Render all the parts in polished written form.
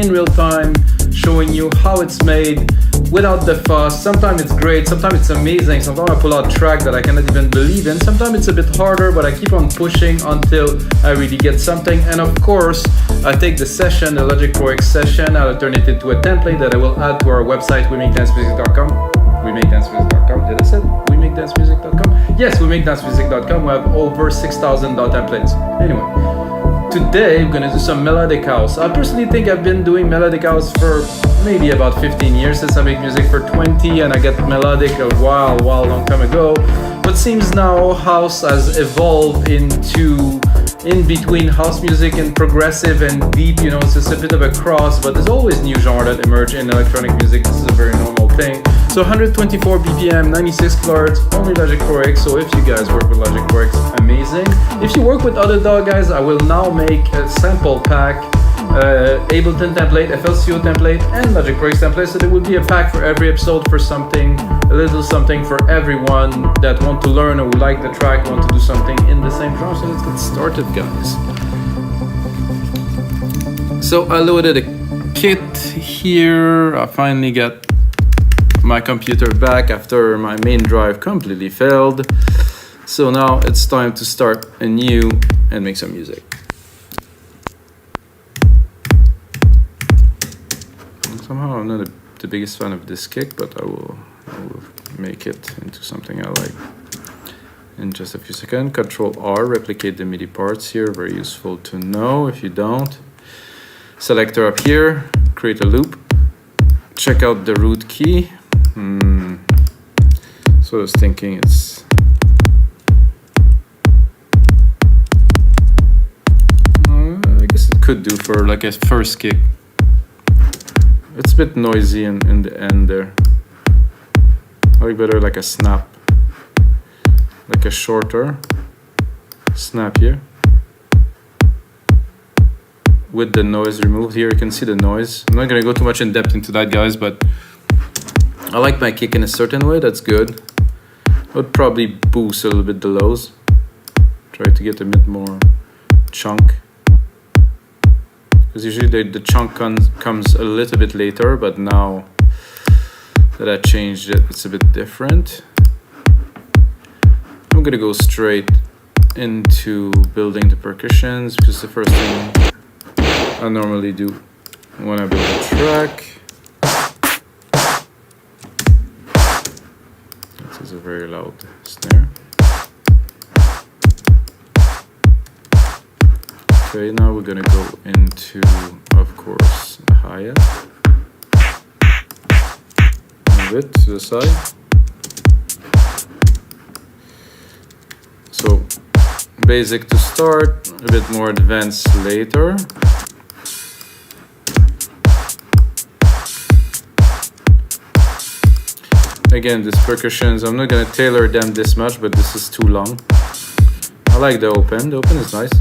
in real time, showing you how it's made without the fuss. Sometimes it's great, sometimes it's amazing, sometimes I pull out a track that I cannot even believe in, sometimes it's a bit harder, but I keep on pushing until I really get something. And of course, I take the session, the Logic Pro X session, I'll turn it into a template that I will add to our website, wemakedancemusic.com. wemakedancemusic.com. Did I say wemakedancemusic.com? Yes, wemakedancemusic.com. We have over 6,000 templates. Anyway, today we're gonna do some melodic house. I personally think I've been doing melodic house for maybe about 15 years, since I make music for 20, and I got melodic a long time ago. But seems now house has evolved into in between house music and progressive and deep, you know, it's just a bit of a cross, but there's always new genre that emerge in electronic music. This is a very normal thing. So 124 BPM, 96 kHz, only Logic Pro X. So if you guys work with Logic Pro X, amazing. If you work with other DAW guys, I will now make a sample pack, Ableton template, FLCO template, and Logic Pro X template. So there will be a pack for every episode for something, a little something for everyone that want to learn or who like the track, want to do something in the same genre. So let's get started, guys. So I loaded a kit here. I finally got my computer back after my main drive completely failed. So now it's time to start anew and make some music. Somehow I'm not the biggest fan of this kick, but I will make it into something I like in just a few seconds. Control R, replicate the MIDI parts here, very useful to know if you don't. Selector up here, create a loop, check out the root key. So I was thinking it's I guess it could do for like a first kick. It's a bit noisy in the end there. I like better like a snap, like a shorter snap here with the noise removed. Here you can see the noise. I'm not gonna go too much in depth into that, guys, but I like my kick in a certain way, that's good. I would probably boost a little bit the lows. Try to get a bit more chunk. Because usually the chunk comes a little bit later, but now that I changed it, it's a bit different. I'm gonna go straight into building the percussions, because the first thing I normally do when I build a track. This is a very loud snare. Okay, now we're gonna go into, of course, a hi-hat. Move it to the side. So, basic to start, a bit more advanced later. Again, these percussions, I'm not gonna tailor them this much, but this is too long. I like the open is nice.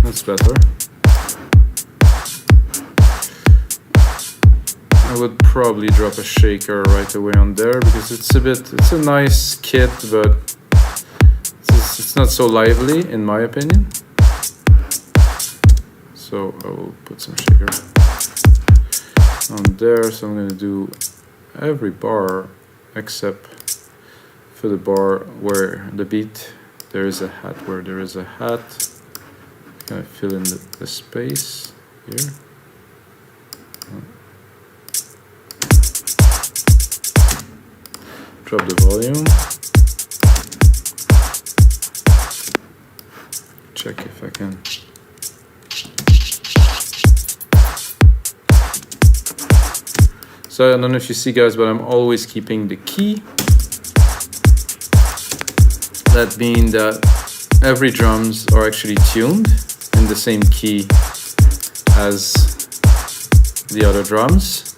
That's better. I would probably drop a shaker right away on there, because it's a nice kit, but it's not so lively in my opinion. So I will put some shaker on there. So I'm going to do every bar except for the bar where the beat there is a hat, where there is a hat. Kind of fill in the space here. Drop the volume. Check if I can. So I don't know if you see, guys, but I'm always keeping the key. That means that every drums are actually tuned in the same key as the other drums.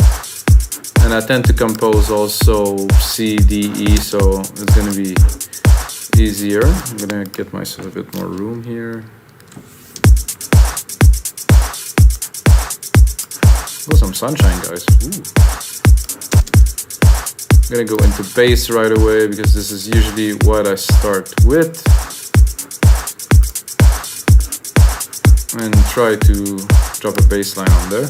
And I tend to compose also C, D, E, so it's going to be easier. I'm going to get myself a bit more room here. Oh, some sunshine, guys. Ooh. I'm going to go into bass right away, because this is usually what I start with. and try to drop a bass line on there.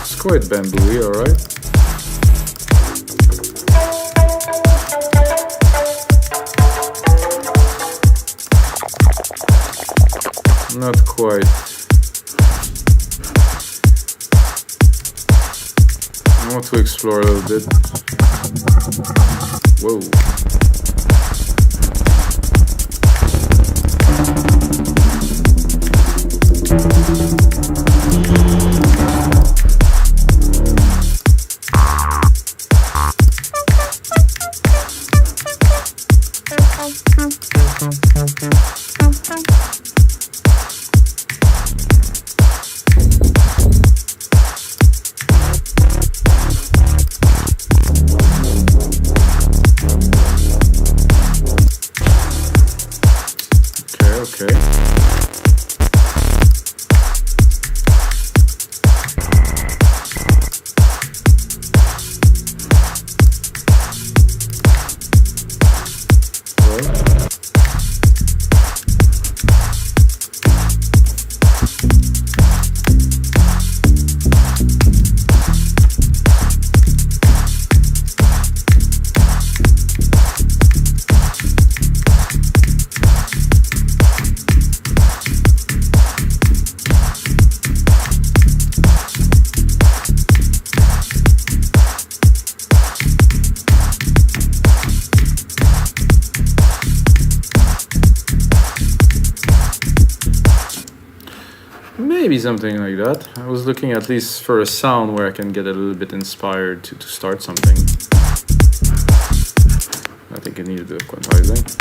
It's quite bamboo-y, alright. Not quite. I want to explore a little bit. Whoa. Okay. Maybe something like that. I was looking at least for a sound where I can get a little bit inspired to start something. I think it needs a bit of quantizing.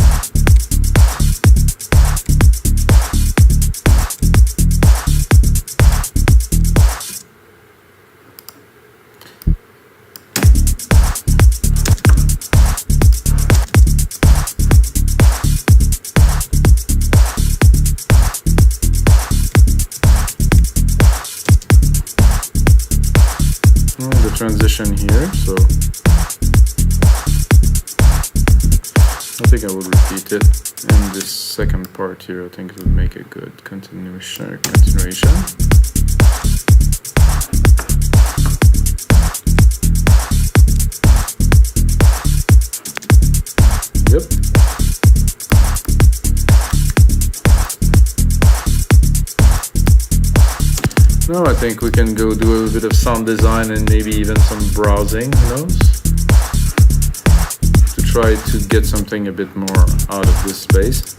Transition here, so I think I will repeat it in this second part here. I think it will make a good continuation. Yep. Now I think we can go do a little bit of sound design and maybe even some browsing, who knows? To try to get something a bit more out of this space.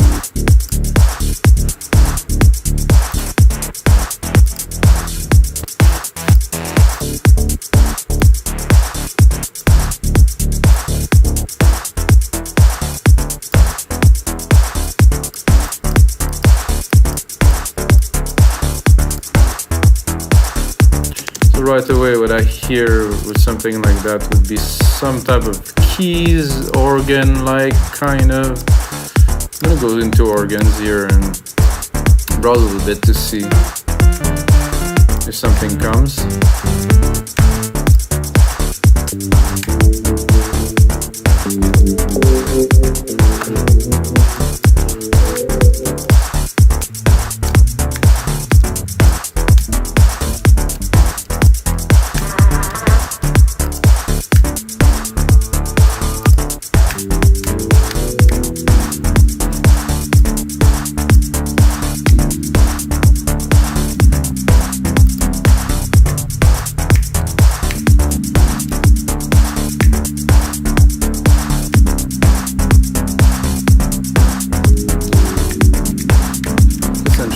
Right away, what I hear with something like that would be some type of keys, organ-like kind of. I'm gonna go into organs here and browse a little bit to see if something comes.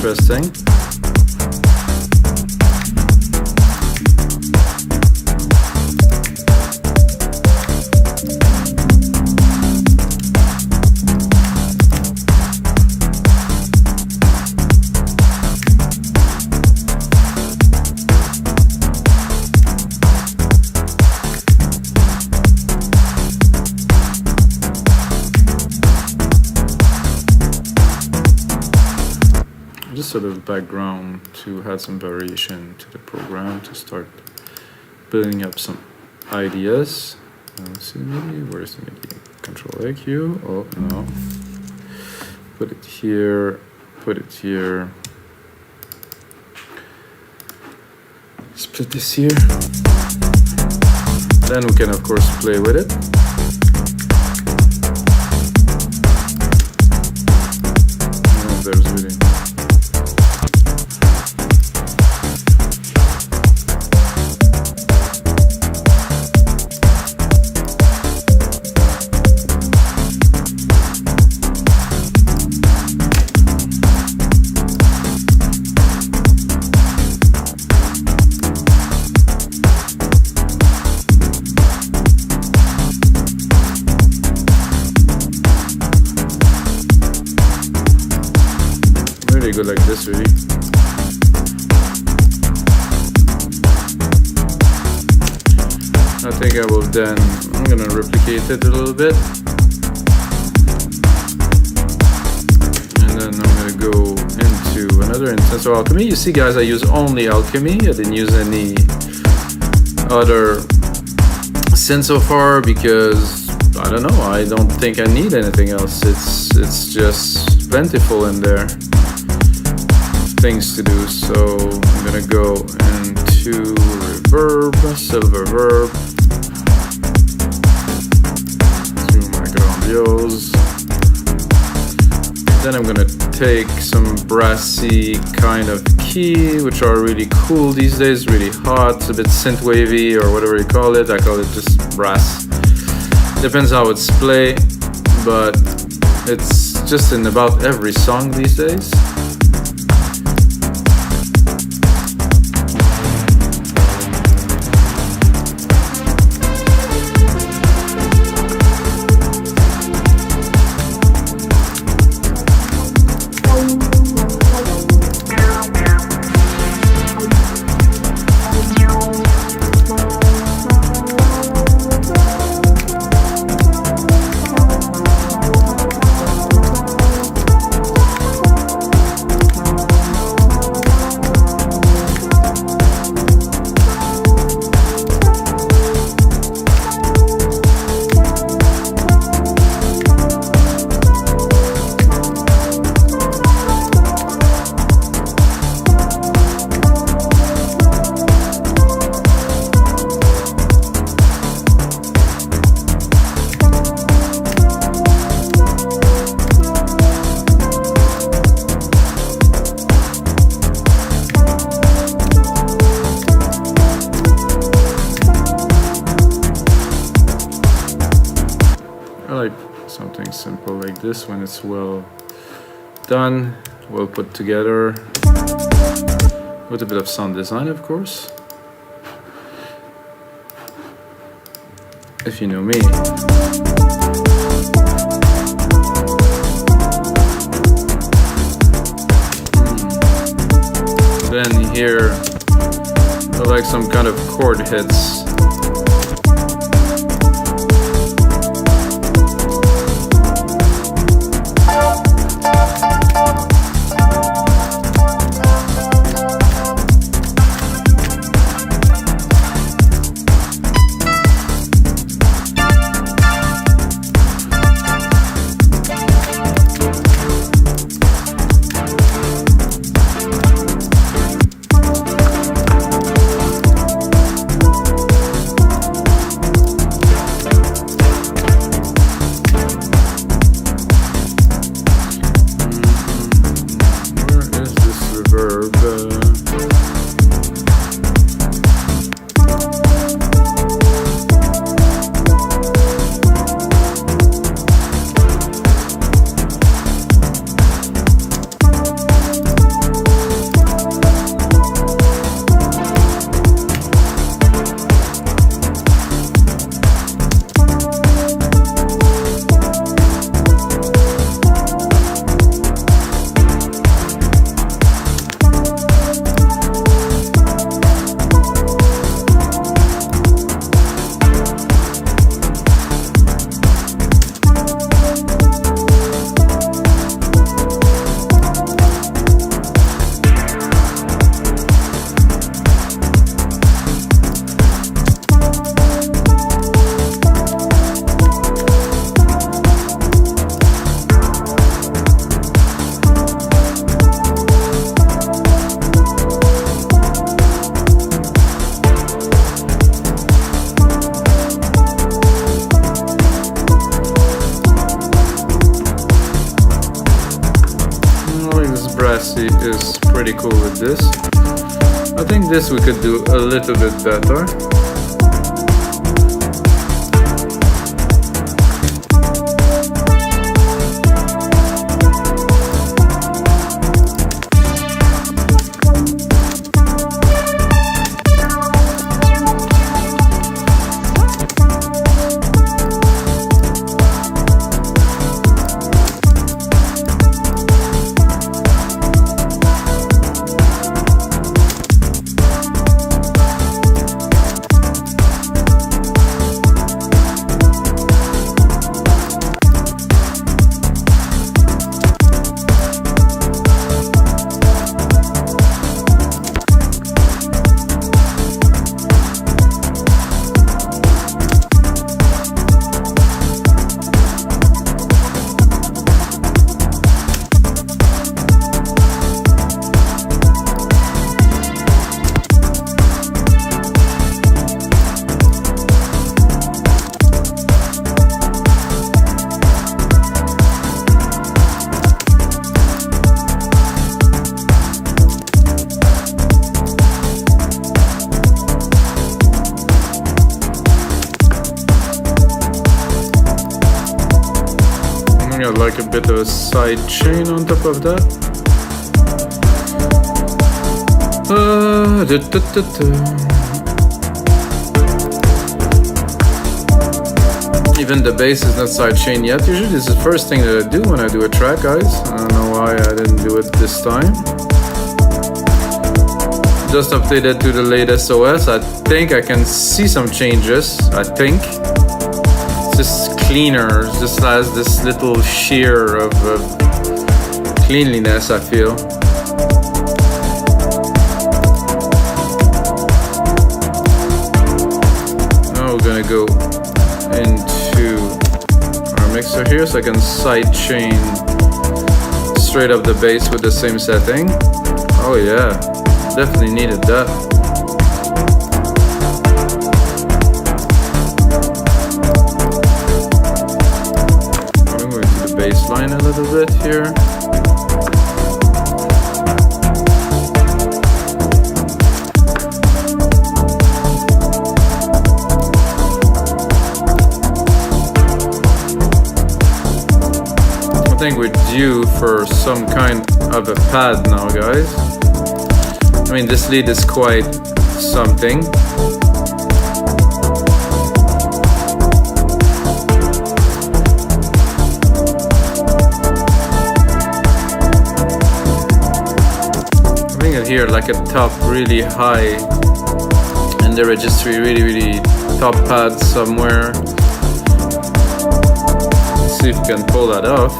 Interesting. Just sort of background to add some variation to the program to start building up some ideas. Let's see, where's the MIDI? Control AQ. Oh no. Put it here, put it here. Split this here. Then we can of course play with it. Oh, there's really good like this, really. I think I will then, I'm gonna replicate it a little bit. And then I'm gonna go into another instance of Alchemy. You see guys, I use only Alchemy. I didn't use any other synth so far because, I don't know, I don't think I need anything else. It's just plentiful in there. Things to do, so I'm gonna go into reverb, silver verb, to my grandiose. Then I'm gonna take some brassy kind of key, which are really cool these days, really hot, a bit synth wavy or whatever you call it. I call it just brass. Depends how it's played, but it's just in about every song these days. Something simple like this when it's well done, well put together, with a bit of sound design, of course, if you know me. Then here, I like some kind of chord hits. This brassy is pretty cool with this. I think this we could do a little bit better. I'd like a bit of a side chain on top of that. Even the bass is not side chain yet. Usually this is the first thing that I do when I do a track, guys. I don't know why I didn't do it this time. Just updated to the latest OS. I think I can see some changes. I think. Just cleaner, just has this little sheer of cleanliness, I feel. Now we're gonna go into our mixer here so I can side chain straight up the bass with the same setting. Oh yeah, definitely needed that. Baseline a little bit here. I think we're due for some kind of a pad now, guys. I mean, this lead is quite something. Here, like a top really high in the registry, really top pad somewhere. Let's see if we can pull that off.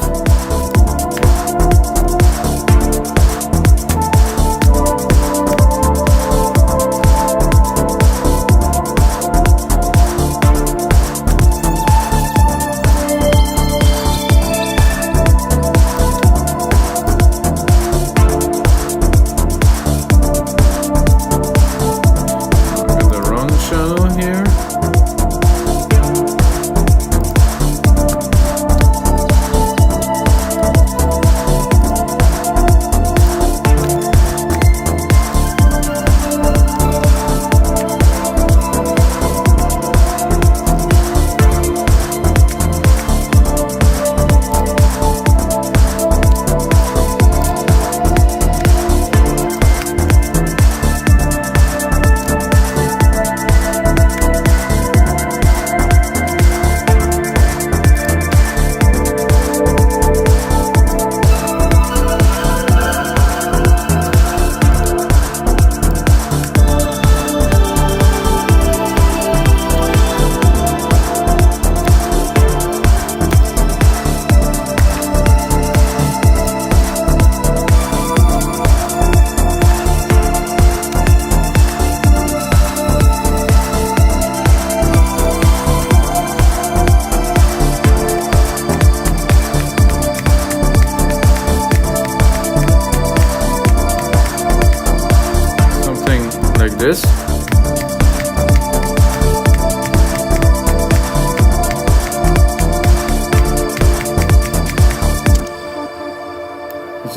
This.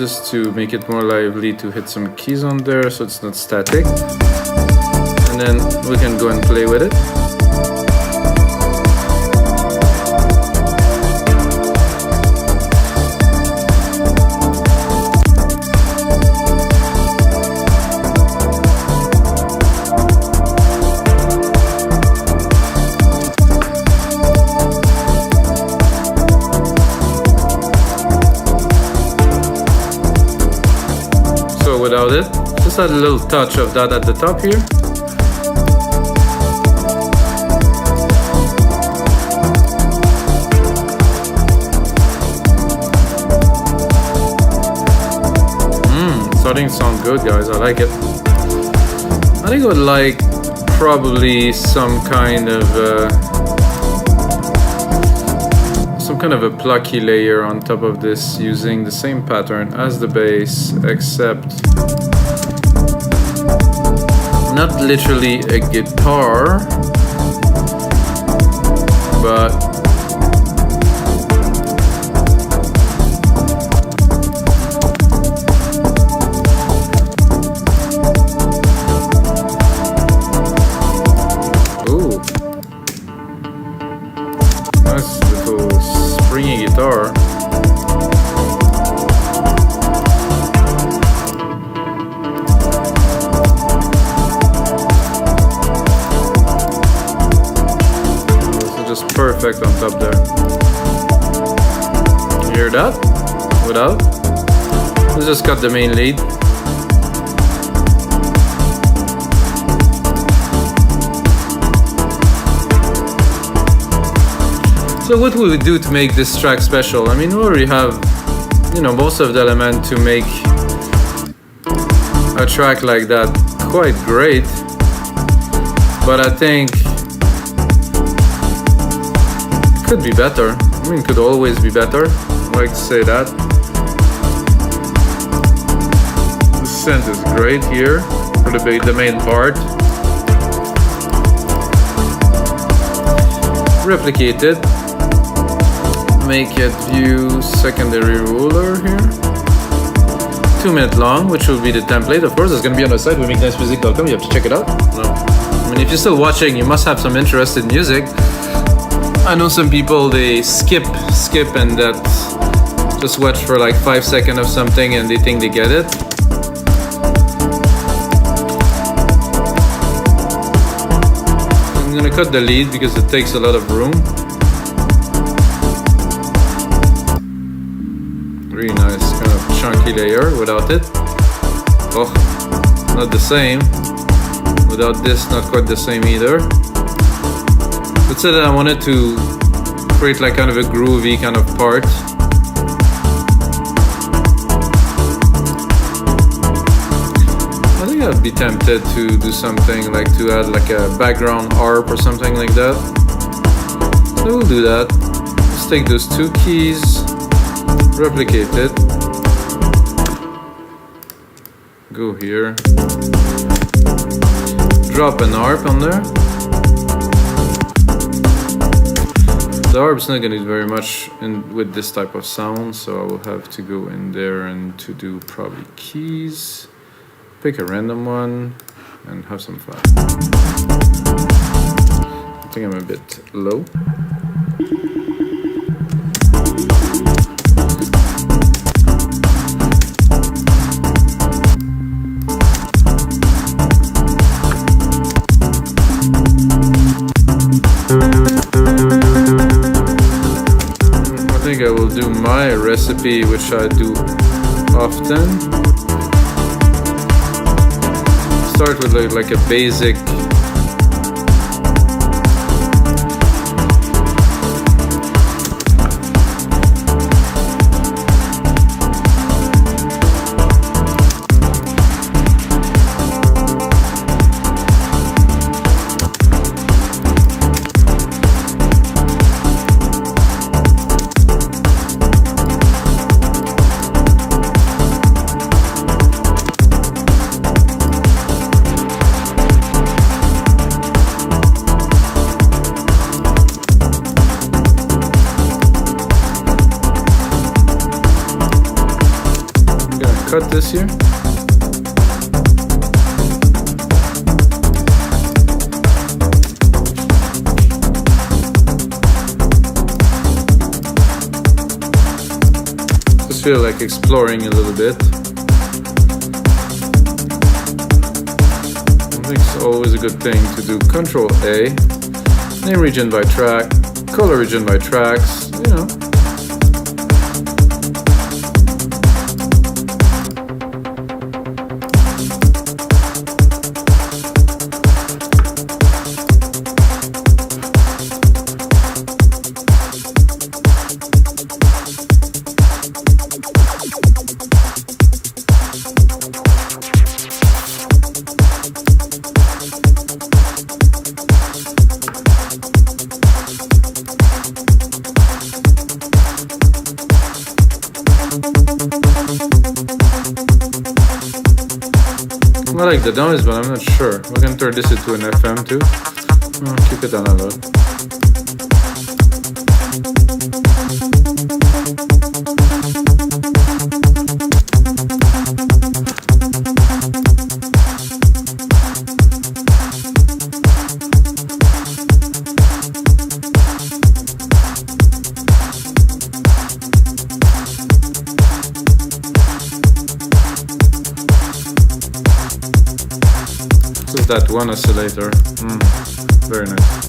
just to make it more lively, to hit some keys on there so it's not static. And then we can go and play with it. Without it, just add a little touch of that at the top here. Starting to sound good, guys. I like it. I think I would like probably some kind of a plucky layer on top of this using the same pattern as the bass, except not literally a guitar, but stringy guitar. So just perfect on top there. You hear that? Without? Let's just cut the main lead. So what would we do to make this track special? I mean, we already have, most of the element to make a track like that quite great. But I think it could be better. I mean, it could always be better. I like to say that. The synth is great here for the main part. Replicate it. Make it view secondary ruler here. 2 minutes long, which will be the template. Of course, it's going to be on the site, wemakeNicemusic.com. You have to check it out. No. I mean, if you're still watching, you must have some interest in music. I know some people, they skip and that just watch for like 5 seconds of something and they think they get it. I'm going to cut the lead because it takes a lot of room. Really nice, kind of chunky layer without it. Oh, not the same. Without this, not quite the same either. Let's say that I wanted to create like kind of a groovy kind of part. I think I'd be tempted to do something like to add like a background harp or something like that. So we'll do that. Let's take those 2 keys. Replicate it. Go here. Drop an harp on there. The harp's not going to do very much with this type of sound, so I will have to go in there and to do probably keys. Pick a random one and have some fun. I think I'm a bit low. I will do my recipe, which I do often. Start with like a basic mix here. Just feel like exploring a little bit. I think it's always a good thing to do Control A, name region by track, color region by tracks, you know. I like the noise, but I'm not sure. We can turn this into an FM too. Keep it analog. That one oscillator. Very nice.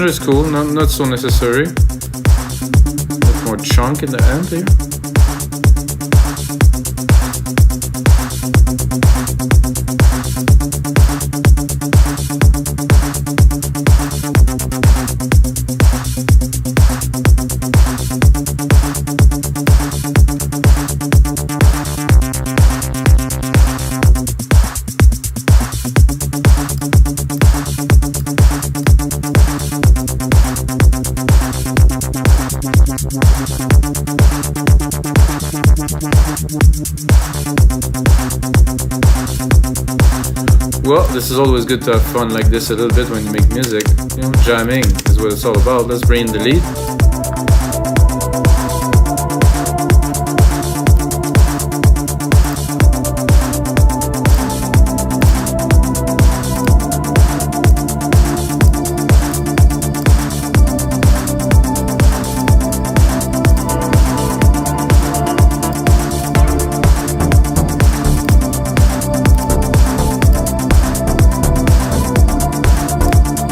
Is cool, not so necessary. A bit more chunk in the end here. Well, this is always good to have fun like this a little bit when you make music. You know, jamming is what it's all about. Let's bring in the lead.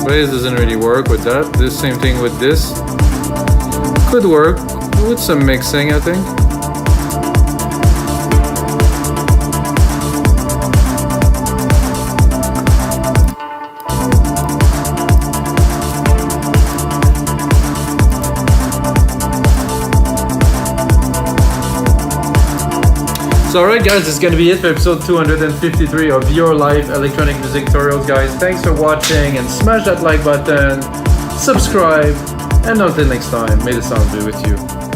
Bass doesn't really work with that. The same thing with this. Could work with some mixing, I think. So alright guys, this is going to be it for episode 253 of Your Life Electronic Music Tutorials, guys. Thanks for watching, and smash that like button, subscribe, and until next time, may the sound be with you.